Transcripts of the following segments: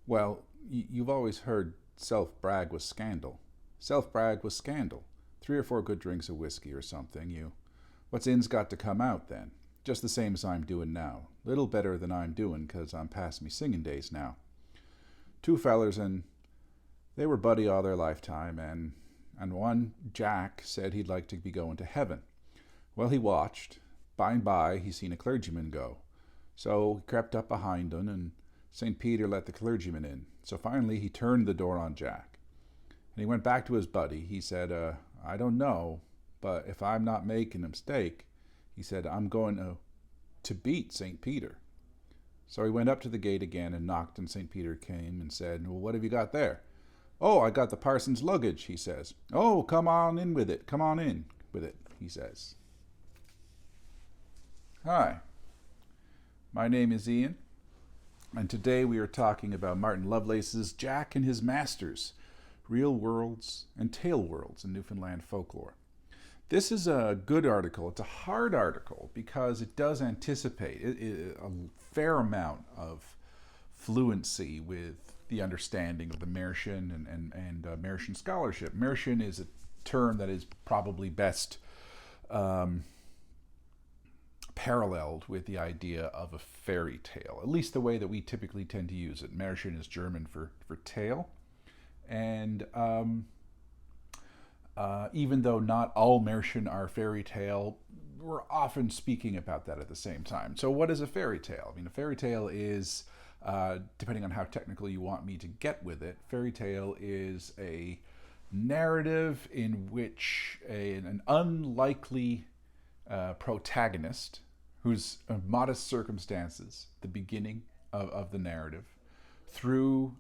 Well, you've always heard self-brag was scandal. Self-brag was scandal. 3 or 4 good drinks of whiskey or something, what's in's got to come out then. Just the same as I'm doing now. Little better than I'm doing, 'cause I'm past me singing days now. Two fellers, and they were buddy all their lifetime, and one, Jack, said he'd like to be going to heaven. Well, he watched. By and by, he seen a clergyman go. So he crept up behind un, and St. Peter let the clergyman in. So finally, he turned the door on Jack. And he went back to his buddy. He said, I don't know, but if I'm not making a mistake, he said, I'm going to beat St. Peter. So he went up to the gate again and knocked, and St. Peter came and said, well, what have you got there? Oh, I got the parson's luggage, he says. Oh, come on in with it. Come on in with it, he says. Hi, my name is Ian, and today we are talking about Martin Lovelace's Jack and His Masters, Real Worlds and Tale Worlds in Newfoundland Folklore. This is a good article. It's a hard article because it does anticipate a fair amount of fluency with the understanding of the Mercian and Mercian scholarship. Mercian is a term that is probably best paralleled with the idea of a fairy tale, at least the way that we typically tend to use it. Märchen is German for tale. And even though not all Märchen are fairy tale, we're often speaking about that at the same time. So what is a fairy tale? I mean, a fairy tale is, depending on how technical you want me to get with it, fairy tale is a narrative in which an unlikely protagonist whose modest circumstances, the beginning of the narrative, through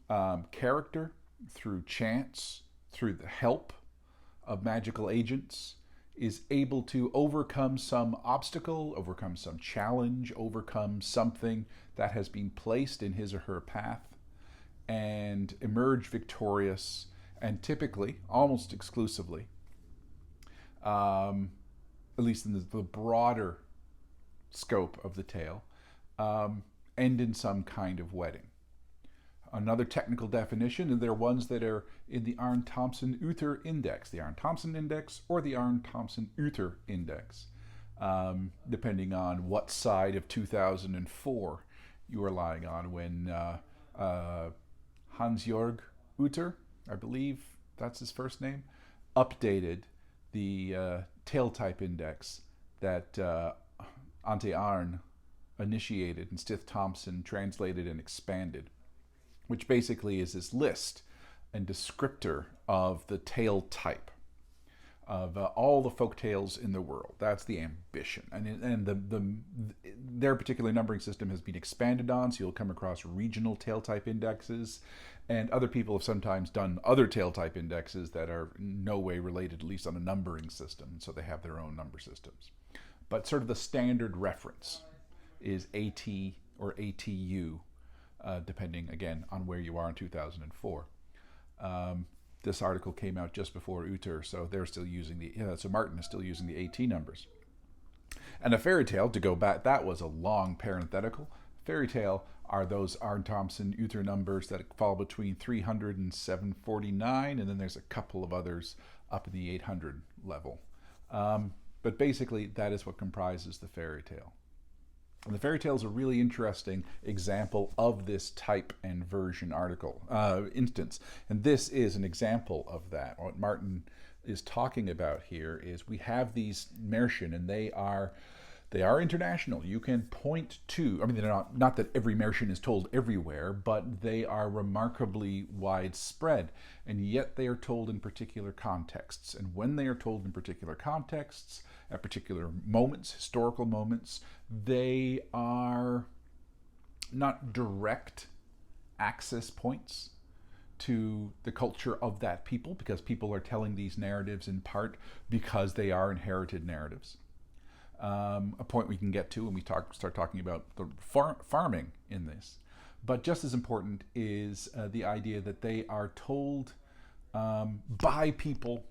character, through chance, through the help of magical agents, is able to overcome some obstacle, overcome some challenge, overcome something that has been placed in his or her path, and emerge victorious, and typically, almost exclusively, at least in the broader scope of the tale, end in some kind of wedding. Another technical definition, and they're ones that are in the Arne-Thompson-Uther Index, the Arne-Thompson Index or the Arne-Thompson-Uther Index, depending on what side of 2004 you are lying on, when Hans-Jörg Uther, I believe that's his first name, updated the tale type index that Ante Arne initiated and Stith Thompson translated and expanded, which basically is this list and descriptor of the tale type of all the folk tales in the world. That's the ambition, and their particular numbering system has been expanded on, so you'll come across regional tale type indexes, and other people have sometimes done other tale type indexes that are in no way related, at least on a numbering system, so they have their own number systems. But sort of the standard reference is AT or ATU, depending, again, on where you are in 2004. This article came out just before Uther, so they're still using so Martin is still using the AT numbers. And a fairy tale, to go back, that was a long parenthetical. Fairy tale are those Arne-Thompson-Uther numbers that fall between 300 and 749, and then there's a couple of others up in the 800 level. But basically, that is what comprises the fairy tale. And the fairy tale is a really interesting example of this type and version article instance. And this is an example of that. What Martin is talking about here is we have these Märchen, and they are international. You can point to, I mean, they're not that every Märchen is told everywhere, but they are remarkably widespread, and yet they are told in particular contexts. And when they are told in particular contexts, at particular moments, historical moments, they are not direct access points to the culture of that people, because people are telling these narratives in part because they are inherited narratives. A point we can get to when we start talking about the farming in this. But just as important is the idea that they are told by people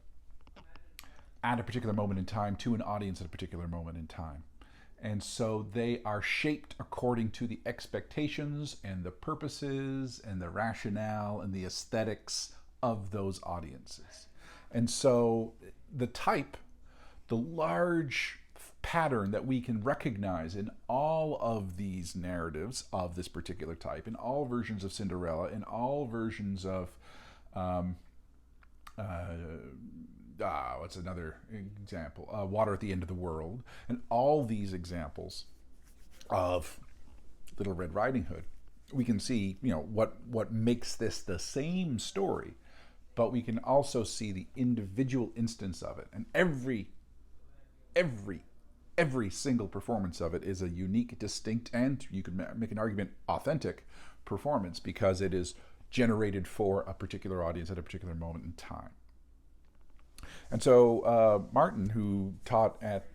at a particular moment in time to an audience at a particular moment in time. And so they are shaped according to the expectations and the purposes and the rationale and the aesthetics of those audiences. And so the type, the large pattern that we can recognize in all of these narratives of this particular type, in all versions of Cinderella, in all versions of what's another example? Water at the End of the World, and all these examples of Little Red Riding Hood, we can see, what makes this the same story, but we can also see the individual instance of it, and every single performance of it is a unique, distinct, and you could make an argument authentic performance because it is generated for a particular audience at a particular moment in time. And so Martin, who taught at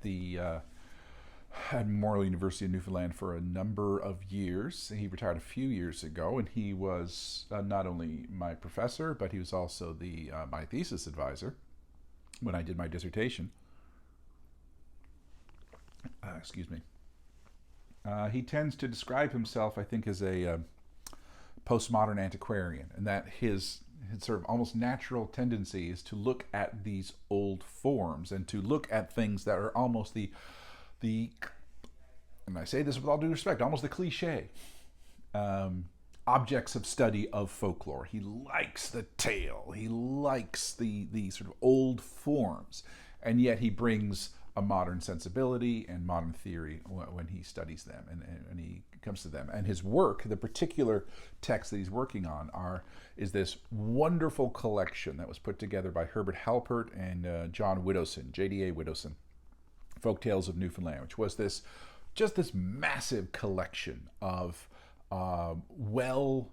Memorial University of Newfoundland for a number of years, he retired a few years ago, and he was not only my professor, but he was also my thesis advisor when I did my dissertation. Excuse me. He tends to describe himself, I think, as a postmodern antiquarian, and that his sort of almost natural tendency is to look at these old forms and to look at things that are almost the and I say this with all due respect, almost the cliche objects of study of folklore. He likes the tale. He likes the sort of old forms, and yet he brings a modern sensibility and modern theory when he studies them and he comes to them. And his work, the particular text that he's working on, is this wonderful collection that was put together by Herbert Halpert and John Widdowson, J.D.A. Widdowson, Folktales of Newfoundland, which was this massive collection of well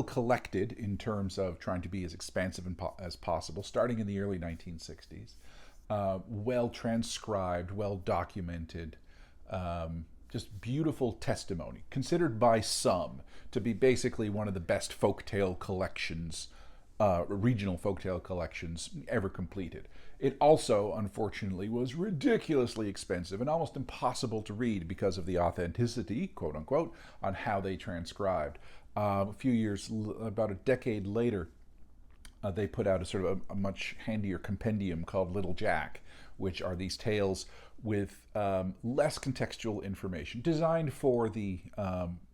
collected in terms of trying to be as expansive as possible, starting in the early 1960s. Well transcribed, well documented, just beautiful testimony, considered by some to be basically one of the best folktale collections, regional folktale collections ever completed. It also, unfortunately, was ridiculously expensive and almost impossible to read because of the authenticity, quote unquote, on how they transcribed. About a decade later, they put out a sort of a much handier compendium called Little Jack, which are these tales with less contextual information, designed for the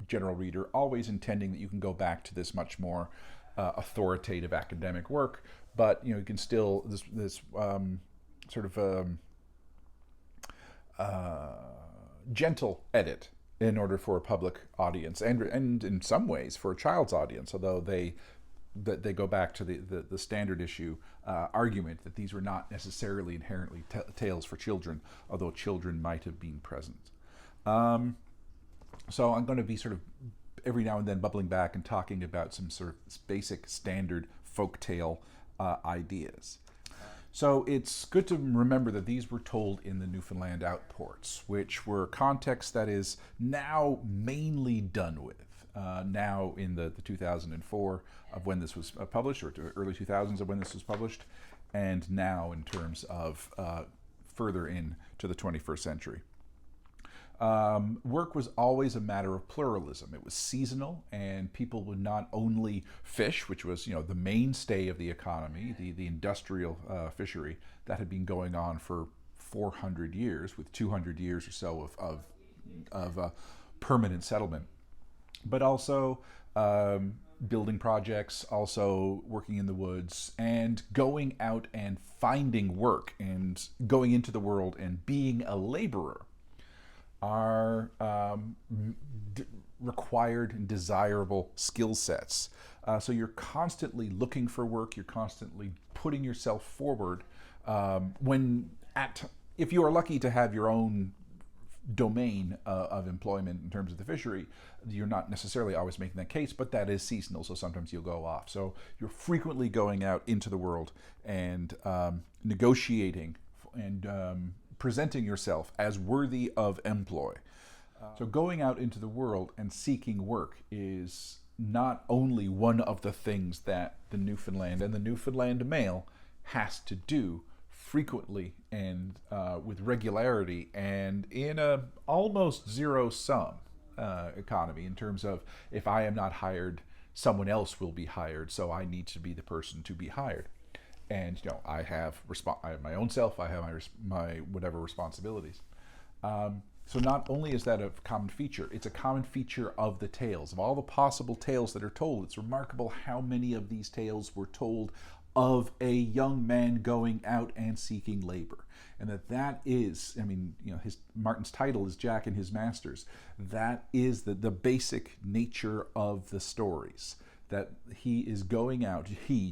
general reader, always intending that you can go back to this much more authoritative academic work, but you can still this sort of gentle edit in order for a public audience, and in some ways for a child's audience, although they go back to the standard issue argument that these were not necessarily inherently tales for children, although children might have been present. So I'm going to be sort of every now and then bubbling back and talking about some sort of basic standard folktale ideas. So it's good to remember that these were told in the Newfoundland outports, which were contexts that is now mainly done with. Now in the 2004 of when this was published, or to early 2000s of when this was published, and now in terms of further into the 21st century. Work was always a matter of pluralism. It was seasonal, and people would not only fish, which was the mainstay of the economy, the industrial fishery that had been going on for 400 years, with 200 years or so of permanent settlement, but also building projects, also working in the woods, and going out and finding work, and going into the world and being a laborer are required and desirable skill sets. So you're constantly looking for work, you're constantly putting yourself forward. If you are lucky to have your own domain of employment in terms of the fishery, you're not necessarily always making that case, but that is seasonal, so sometimes you'll go off. So you're frequently going out into the world and negotiating and presenting yourself as worthy of employ. So going out into the world and seeking work is not only one of the things that the Newfoundland and the Newfoundland male has to do frequently and with regularity and in a almost zero-sum economy, in terms of, if I am not hired, someone else will be hired, so I need to be the person to be hired. And I have my own self, I have my whatever responsibilities. So not only is that a common feature, it's a common feature of the tales. Of all the possible tales that are told, it's remarkable how many of these tales were told of a young man going out and seeking labor. And that is, Martin's title is Jack and His Masters. That is the basic nature of the stories. That he is going out,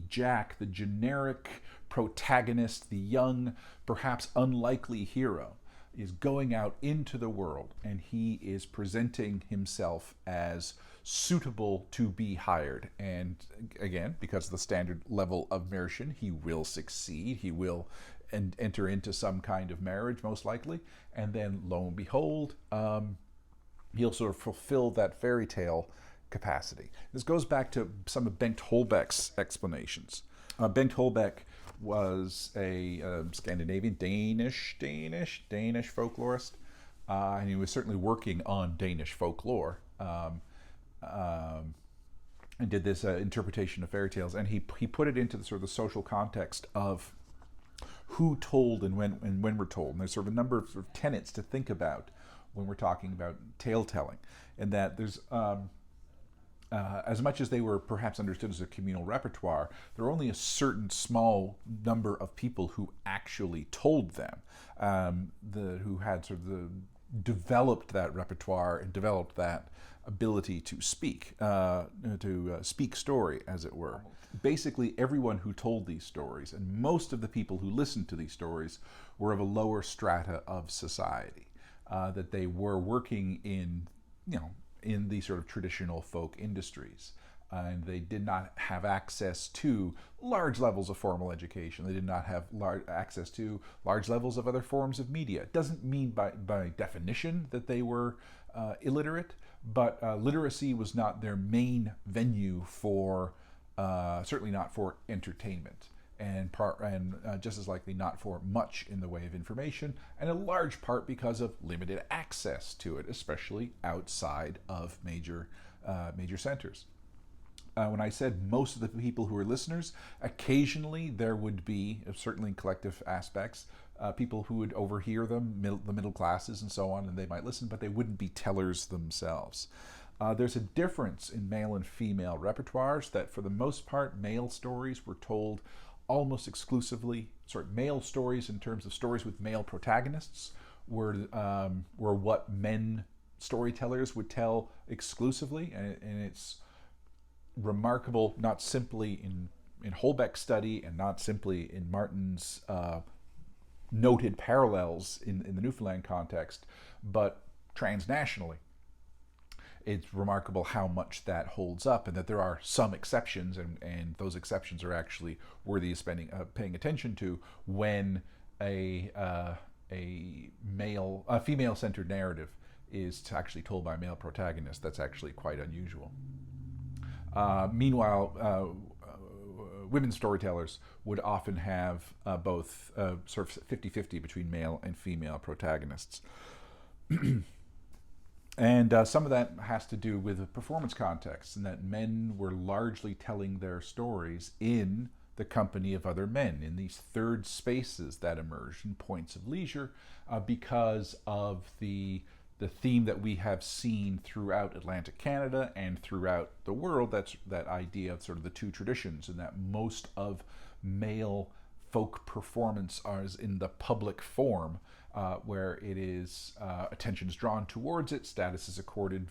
Jack, the generic protagonist, the young, perhaps unlikely hero, is going out into the world, and he is presenting himself as suitable to be hired. And again, because of the standard level of immersion, he will succeed, he will enter into some kind of marriage, most likely, and then lo and behold, he'll sort of fulfill that fairy tale capacity. This goes back to some of Bengt Holbeck's explanations. Bengt Holbeck was a Scandinavian, Danish folklorist, and he was certainly working on Danish folklore, and did this interpretation of fairy tales, and he put it into the sort of the social context of who told and when we're told. And there's sort of a number of, tenets to think about when we're talking about tale telling, and that there's as much as they were perhaps understood as a communal repertoire, there were only a certain small number of people who actually told them, who had sort of developed that repertoire and developed that ability to speak story, as it were. Basically, everyone who told these stories, and most of the people who listened to these stories, were of a lower strata of society, that they were working in the sort of traditional folk industries. And they did not have access to large levels of formal education. They did not have access to large levels of other forms of media. It doesn't mean by definition that they were illiterate, but literacy was not their main venue for, certainly not for entertainment. And just as likely not for much in the way of information, and in large part because of limited access to it, especially outside of major centers. When I said most of the people who were listeners, occasionally there would be, certainly in collective aspects, people who would overhear them, the middle classes and so on, and they might listen, but they wouldn't be tellers themselves. There's a difference in male and female repertoires, that for the most part, male stories were told almost exclusively, male stories in terms of stories with male protagonists were what men storytellers would tell exclusively, and it's remarkable, not simply in Holbeck's study and not simply in Martin's noted parallels in the Newfoundland context, but transnationally. It's remarkable how much that holds up, and that there are some exceptions, and those exceptions are actually worthy of paying attention to when a female-centered narrative is actually told by a male protagonist. That's actually quite unusual. Meanwhile, women storytellers would often have both sort of 50-50 between male and female protagonists. And some of that has to do with the performance context, and that men were largely telling their stories in the company of other men, in these third spaces that emerge in points of leisure, because of the theme that we have seen throughout Atlantic Canada and throughout the world. That's that idea of sort of the two traditions, and that most of male folk performance is in the public form, where it is attention is drawn towards it, status is accorded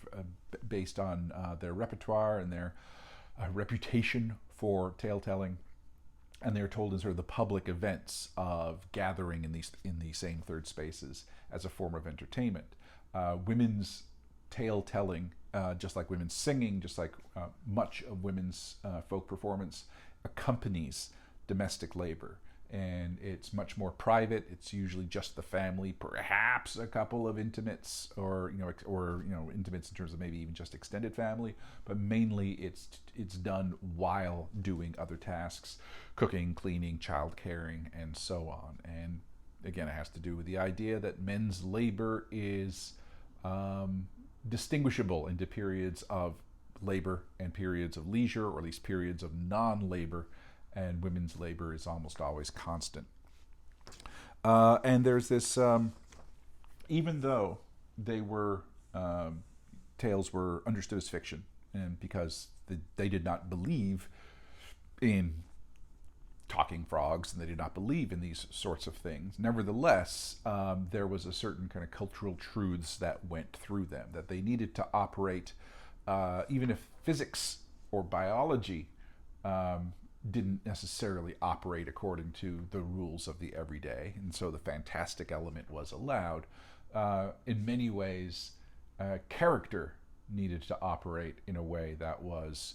based on their repertoire and their reputation for tale telling, and they're told in sort of the public events of gathering in these same third spaces as a form of entertainment. Women's tale telling, just like women's singing, just like much of women's folk performance, accompanies domestic labor. and it's much more private. It's usually just the family, perhaps a couple of intimates, or intimates in terms of maybe even just extended family, but mainly it's done while doing other tasks, cooking, cleaning, child caring, and so on. And again, it has to do with the idea that men's labor is distinguishable into periods of labor and periods of leisure, or at least periods of non-labor, and women's labor is almost always constant. And there's this, even though tales were understood as fiction, and because they did not believe in talking frogs and they did not believe in these sorts of things, nevertheless, there was a certain kind of cultural truths that went through them, that they needed to operate, even if physics or biology didn't necessarily operate according to the rules of the everyday, and so the fantastic element was allowed. In many ways, character needed to operate in a way that was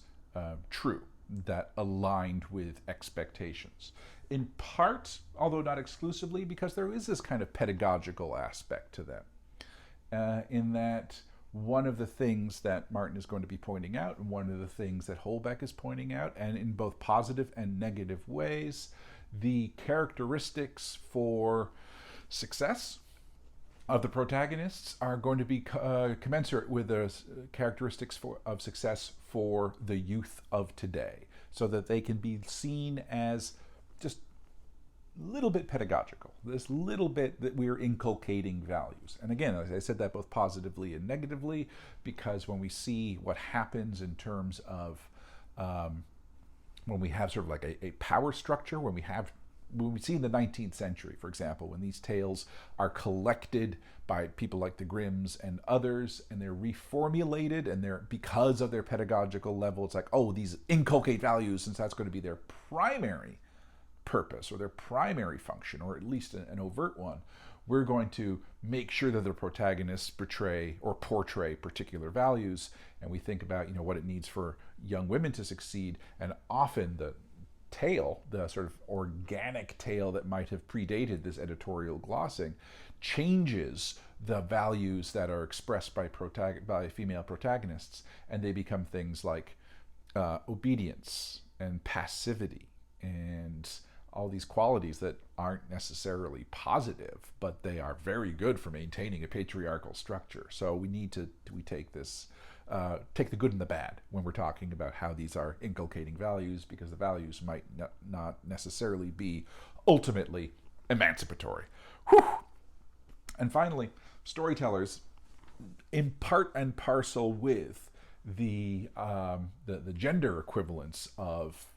true, that aligned with expectations. In part, although not exclusively, because there is this kind of pedagogical aspect to them, in that one of the things that Martin is going to be pointing out, and one of the things that Holbeck is pointing out, and in both positive and negative ways, the characteristics for success of the protagonists are going to be commensurate with the characteristics of success for the youth of today, so that they can be seen as just a little bit pedagogical, this little bit that we're inculcating values. And again, as I said, that both positively and negatively, because when we see what happens in terms of when we have sort of like a power structure, when we see in the 19th century, for example, when these tales are collected by people like the Grimms and others, and they're reformulated, and they're, because of their pedagogical level, it's like, oh, these inculcate values, since that's going to be their primary purpose or their primary function, or at least an overt one, we're going to make sure that the protagonists portray particular values, and we think about what it needs for young women to succeed, and often the tale, the sort of organic tale that might have predated this editorial glossing, changes the values that are expressed by female protagonists, and they become things like obedience and passivity and all these qualities that aren't necessarily positive, but they are very good for maintaining a patriarchal structure. So we take the good and the bad when we're talking about how these are inculcating values, because the values might not necessarily be ultimately emancipatory. Whew. And finally, storytellers, in part and parcel with the gender equivalence of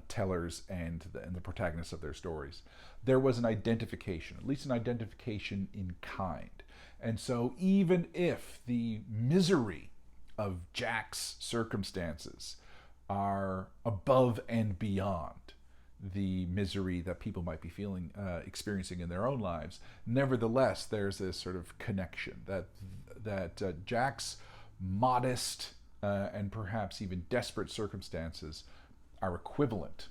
tellers and the protagonists of their stories, there was an identification, at least an identification in kind. And so even if the misery of Jack's circumstances are above and beyond the misery that people might be experiencing in their own lives, nevertheless, there's this sort of connection that Jack's modest and perhaps even desperate circumstances are equivalent,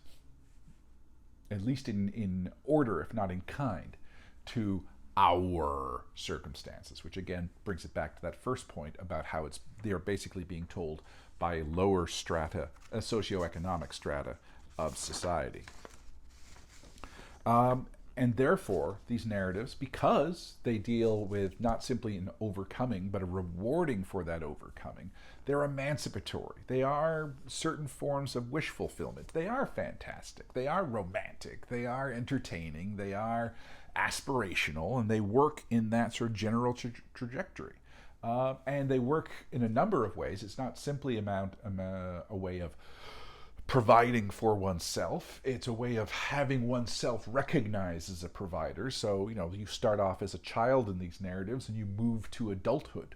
at least in order, if not in kind, to our circumstances, which again brings it back to that first point about how they are basically being told by lower strata, socioeconomic strata of society. And therefore, these narratives, because they deal with not simply an overcoming, but a rewarding for that overcoming, they're emancipatory. They are certain forms of wish fulfillment. They are fantastic. They are romantic. They are entertaining. They are aspirational, and they work in that sort of general trajectory. And they work in a number of ways. It's not simply a way of providing for oneself. It's a way of having oneself recognized as a provider. So, you start off as a child in these narratives, and you move to adulthood.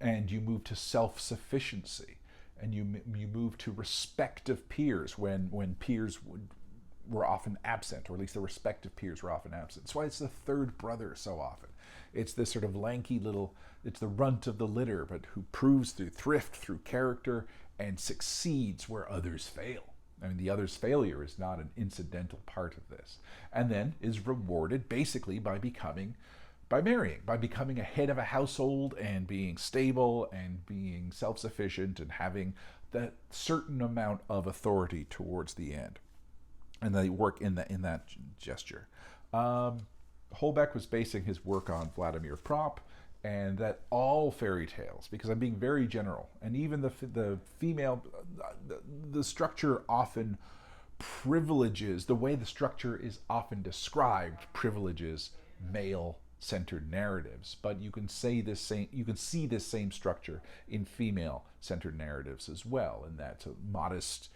And you move to self-sufficiency. And you move to respect of peers when peers were often absent, or at least the respective peers were often absent. That's why it's the third brother so often. It's this sort of lanky it's the runt of the litter, but who proves through thrift, through character, and succeeds where others fail. I mean, the other's failure is not an incidental part of this. And then is rewarded basically by marrying, by becoming a head of a household and being stable and being self-sufficient and having that certain amount of authority towards the end. And they work in that gesture. Holbeck was basing his work on Vladimir Propp, and that all fairy tales, because I'm being very general, and even the female, the structure often privileges, the way the structure is often described privileges male-centered narratives, but you can see this same structure in female-centered narratives as well, in that modest,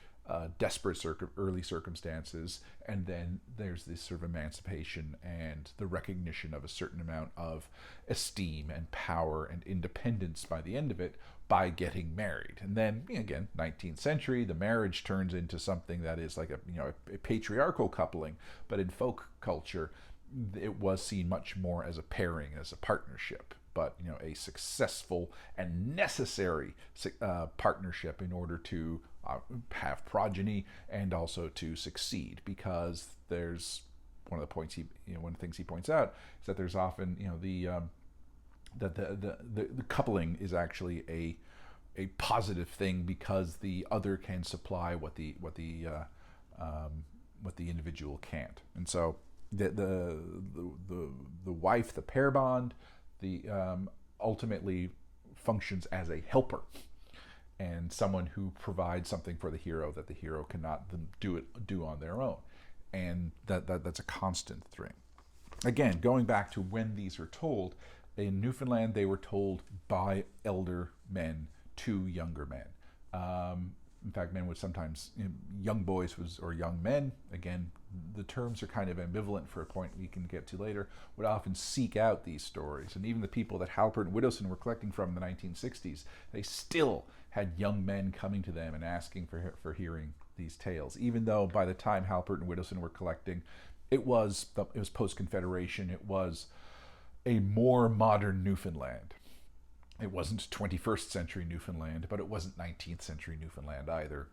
desperate early circumstances, and then there's this sort of emancipation and the recognition of a certain amount of esteem and power and independence by the end of it by getting married. And then again, 19th century, the marriage turns into something that is like a patriarchal coupling, but in folk culture it was seen much more as a pairing, as a partnership, but a successful and necessary partnership in order to have progeny and also to succeed, because there's one of the things he points out is that there's often the coupling is actually a positive thing, because the other can supply what the individual can't. And so the wife, the pair bond, ultimately functions as a helper and someone who provides something for the hero that the hero cannot do on their own, and that's a constant thing. Again, going back to when these are told, in Newfoundland they were told by elder men to younger men. In fact, men would sometimes, young boys or young men, again, the terms are kind of ambivalent for a point we can get to later, would often seek out these stories. And even the people that Halpert and Widdowson were collecting from in the 1960s, they still had young men coming to them and asking for hearing these tales, even though by the time Halpert and Widdowson were collecting, it was post-Confederation, it was a more modern Newfoundland. It wasn't 21st century Newfoundland, but it wasn't 19th century Newfoundland either.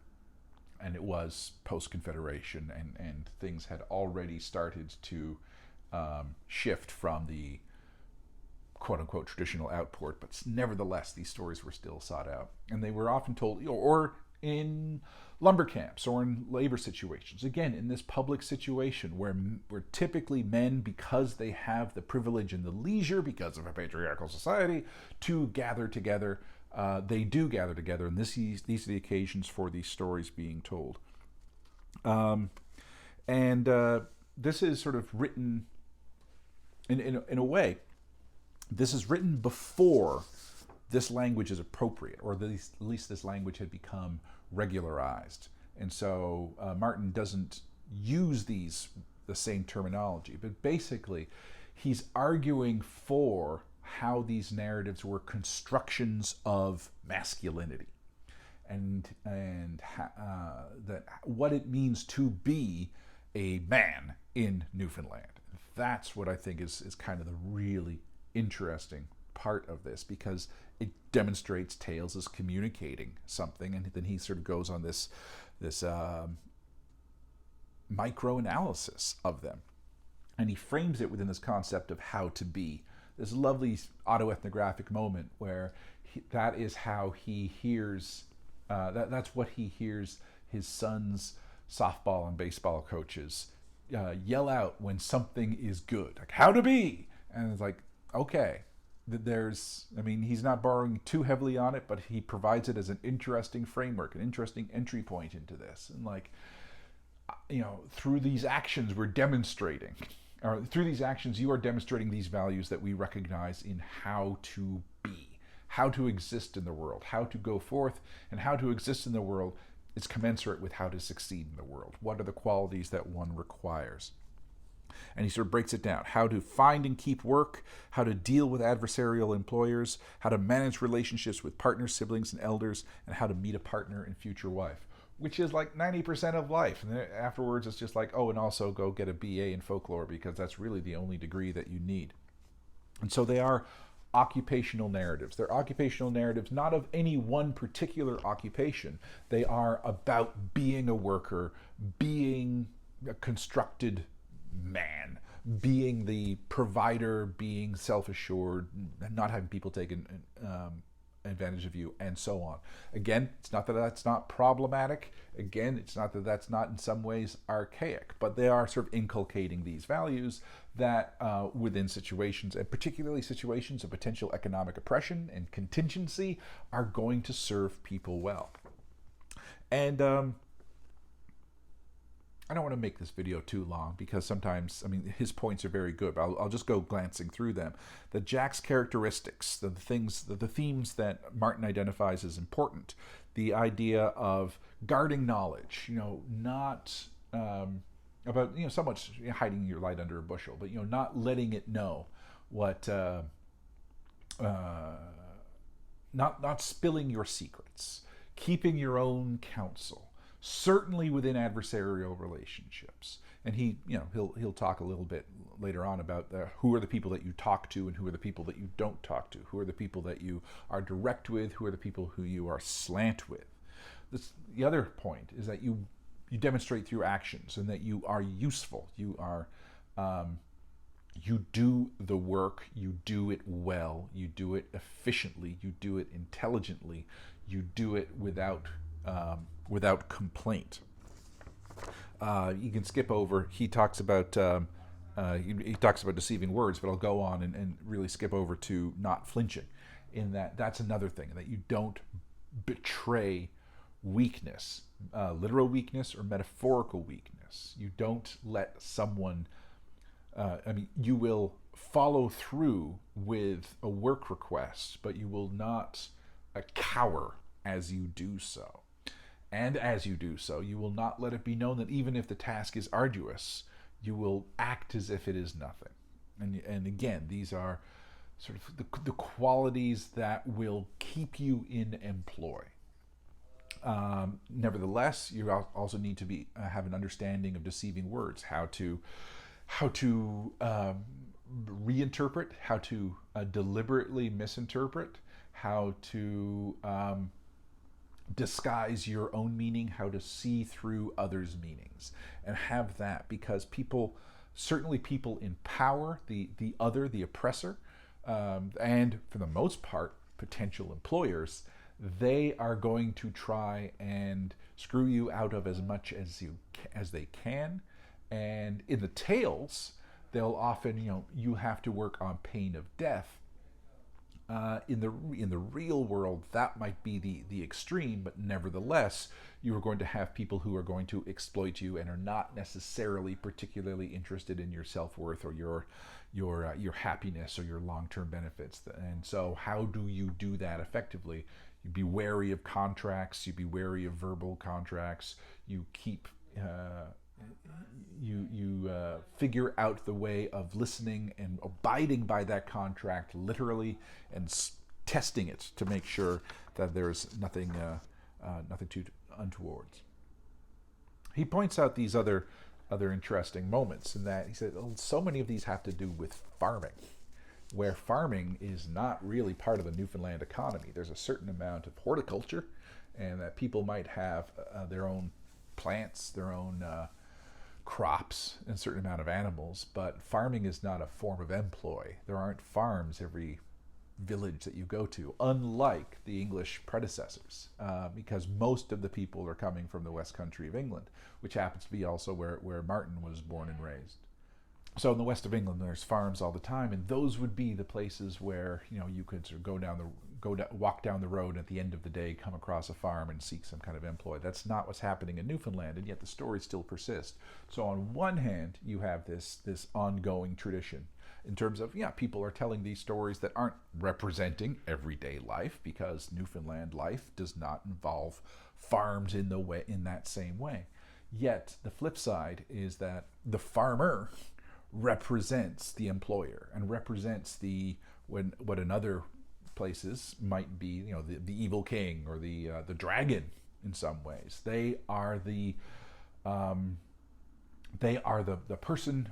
And it was post-Confederation, and things had already started to shift from the quote-unquote traditional outport, but nevertheless, these stories were still sought out. And they were often told, or in lumber camps or in labor situations. Again, in this public situation where typically men, because they have the privilege and the leisure, because of a patriarchal society, to gather together, they do gather together, and these are the occasions for these stories being told. This is sort of written, in a way, this is written before this language is appropriate, or at least this language had become regularized. And so Martin doesn't use the same terminology, but basically he's arguing for how these narratives were constructions of masculinity, and that what it means to be a man in Newfoundland. That's what I think is kind of the really interesting part of this, because it demonstrates tales as communicating something, and then he sort of goes on this micro-analysis of them, and he frames it within this concept of how to be. This lovely autoethnographic moment where that is how he hears, that's what he hears his son's softball and baseball coaches yell out when something is good, like how to be. And it's like, okay, he's not borrowing too heavily on it, but he provides it as an interesting framework, an interesting entry point into this. And through these actions we're demonstrating, or through these actions you are demonstrating these values that we recognize in how to be, how to exist in the world, how to go forth, and how to exist in the world is commensurate with how to succeed in the world. What are the qualities that one requires? And he sort of breaks it down: how to find and keep work, how to deal with adversarial employers, how to manage relationships with partners, siblings, and elders, and how to meet a partner and future wife, which is like 90% of life. And then afterwards it's just like, oh, and also go get a BA in folklore, because that's really the only degree that you need. And so they are occupational narratives. They're occupational narratives not of any one particular occupation. They are about being a worker, being a constructed man, being the provider, being self-assured, not having people take advantage of you, and so on. Again, it's not that that's not problematic. Again, it's not that that's not in some ways archaic, but they are sort of inculcating these values that within situations, and particularly situations of potential economic oppression and contingency, are going to serve people well. And I don't want to make this video too long because sometimes, I mean, his points are very good, but I'll just go glancing through them. The Jack's characteristics, the themes that Martin identifies as important, the idea of guarding knowledge, not about, so much hiding your light under a bushel, but, not letting it know what, not spilling your secrets, keeping your own counsel, certainly within adversarial relationships. And he'll talk a little bit later on about who are the people that you talk to and who are the people that you don't talk to, who are the people that you are direct with, who are the people who you are slant with. The other point is that you demonstrate through actions, and that you are useful. You are you do the work, you do it well, you do it efficiently, you do it intelligently, you do it without complaint. You can skip over. He talks about deceiving words, but I'll go on and really skip over to not flinching. In that's another thing, that you don't betray weakness, literal weakness or metaphorical weakness. You don't let someone. You will follow through with a work request, but you will not cower as you do so. And as you do so, you will not let it be known that even if the task is arduous, you will act as if it is nothing. And again, these are sort of the qualities that will keep you in employ. Nevertheless, you also need to have an understanding of deceiving words, how to reinterpret, how to deliberately misinterpret, how to disguise your own meaning, how to see through others' meanings, and have that, because certainly people in power, the other, the oppressor, and for the most part, potential employers, they are going to try and screw you out of as much as they can. And in the tales, they'll often, you have to work on pain of death. In the real world, that might be the extreme, but nevertheless, you are going to have people who are going to exploit you and are not necessarily particularly interested in your self-worth or your happiness or your long-term benefits. And so, how do you do that effectively? You be wary of contracts. You be wary of verbal contracts. You keep. You figure out the way of listening and abiding by that contract literally, and testing it to make sure that there's nothing too untoward. He points out these other interesting moments, in that he said so many of these have to do with farming, where farming is not really part of the Newfoundland economy. There's a certain amount of horticulture, and that people might have their own plants, their own crops, and a certain amount of animals, but farming is not a form of employ. There aren't farms every village that you go to, unlike the English predecessors, because most of the people are coming from the West Country of England, which happens to be also where Martin was born and raised. So in the west of England, there's farms all the time, and those would be the places where you could sort of walk down the road, and at the end of the day come across a farm and seek some kind of employ. That's not what's happening in Newfoundland, and yet the stories still persist. So on one hand, you have this ongoing tradition in terms of, people are telling these stories that aren't representing everyday life, because Newfoundland life does not involve farms in that same way. Yet the flip side is that the farmer represents the employer, and represents what in other places might be, the evil king or the dragon. In some ways, they are the person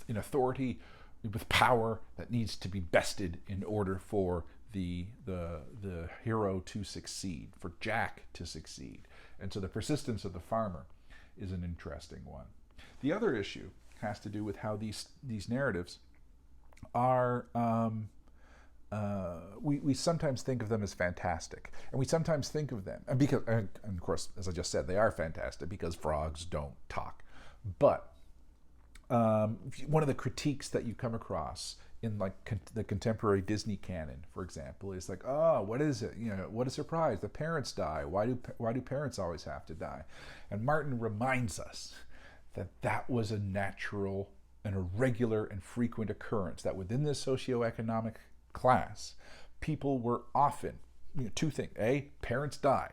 in authority with power that needs to be bested in order for the hero to succeed, for Jack to succeed. And so the persistence of the farmer is an interesting one. The other issue has to do with how these narratives are. We sometimes think of them as fantastic, and we sometimes think of them, and because, and of course, as I just said, they are fantastic because frogs don't talk. But one of the critiques that you come across in like the contemporary Disney canon, for example, is like, oh, what is it? You know, what a surprise! The parents die. Why do parents always have to die? And Martin reminds us that that was a natural and a regular and frequent occurrence. That within this socioeconomic class, people were often, two things. A, parents die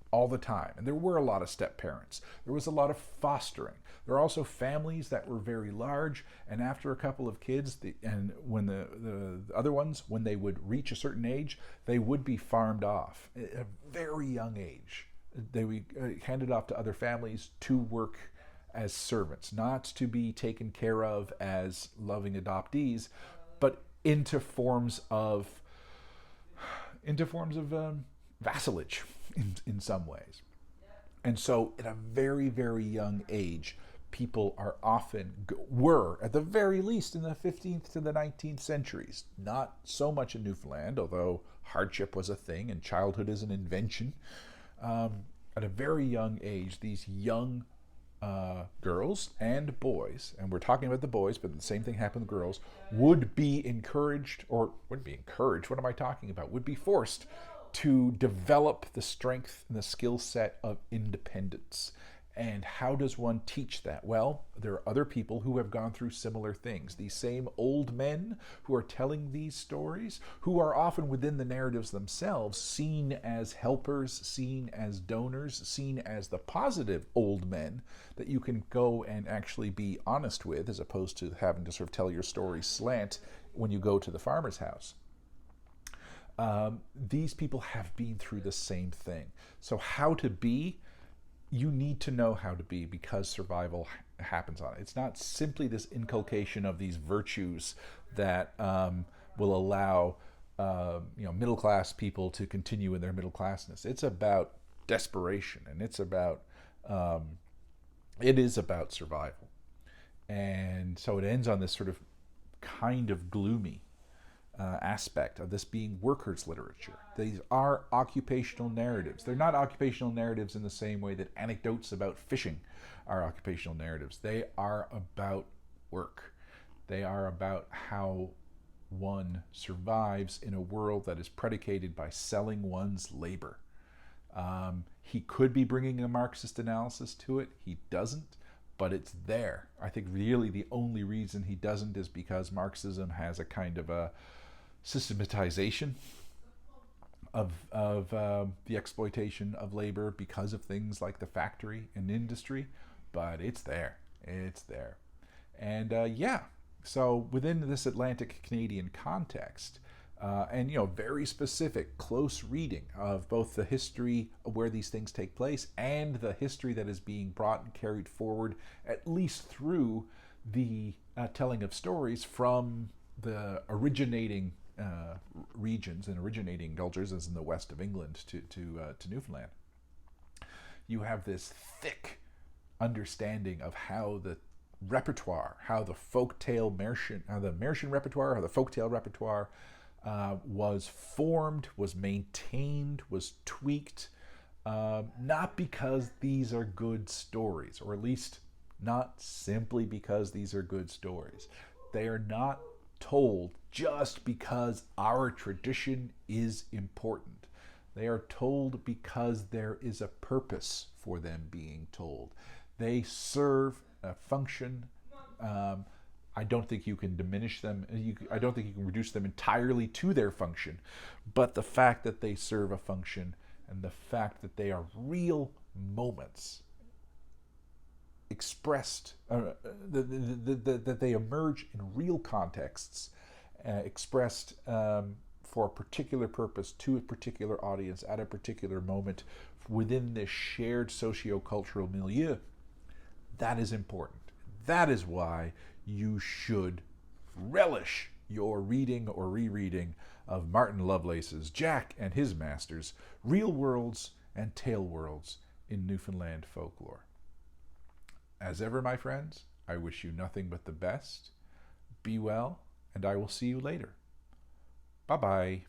all the time. And there were a lot of step parents. There was a lot of fostering. There are also families that were very large, and after a couple of kids, and when the other ones, when they would reach a certain age, they would be farmed off at a very young age. They were handed off to other families to work as servants, not to be taken care of as loving adoptees, but into forms of vassalage in some ways. And so at a very, very young age, people are were at the very least in the 15th to the 19th centuries, not so much in Newfoundland, although hardship was a thing and childhood is an invention. At a very young age, these young girls and boys, and we're talking about the boys, but the same thing happened with girls, would be encouraged, or wouldn't be encouraged, what am I talking about? Would be forced to develop the strength and the skill set of independence. And how does one teach that? Well, there are other people who have gone through similar things. These same old men who are telling these stories, who are often within the narratives themselves seen as helpers, seen as donors, seen as the positive old men that you can go and actually be honest with, as opposed to having to sort of tell your story slant when you go to the farmer's house. These people have been through the same thing. So how to be? You need to know how to be, because survival happens on it. It's not simply this inculcation of these virtues that will allow middle class people to continue in their middle classness. It's about desperation, and it is about survival. And so it ends on this sort of kind of gloomy aspect of this being workers' literature. These are occupational narratives. They're not occupational narratives in the same way that anecdotes about fishing are occupational narratives. They are about work. They are about how one survives in a world that is predicated by selling one's labor. He could be bringing a Marxist analysis to it. He doesn't, but it's there. I think really the only reason he doesn't is because Marxism has a kind of a systematization of the exploitation of labor because of things like the factory and industry, but it's there. It's there. And so within this Atlantic Canadian context, and very specific, close reading of both the history of where these things take place and the history that is being brought and carried forward, at least through the telling of stories from the originating regions and originating cultures, as in the west of England to Newfoundland. You have this thick understanding of how the repertoire, how the folktale Märchen, how the Märchen repertoire, how the folktale repertoire was formed, was maintained, was tweaked, not because these are good stories, or at least not simply because these are good stories. They are not told just because our tradition is important. They are told because there is a purpose for them being told. They serve a function. I don't think you can diminish them. I don't think you can reduce them entirely to their function. But the fact that they serve a function, and the fact that they are real moments expressed, that they emerge in real contexts, expressed for a particular purpose to a particular audience at a particular moment within this shared socio-cultural milieu, that is important. That is why you should relish your reading or rereading of Martin Lovelace's Jack and His Masters, Real Worlds and Tale Worlds in Newfoundland Folklore. As ever, my friends, I wish you nothing but the best. Be well, and I will see you later. Bye-bye.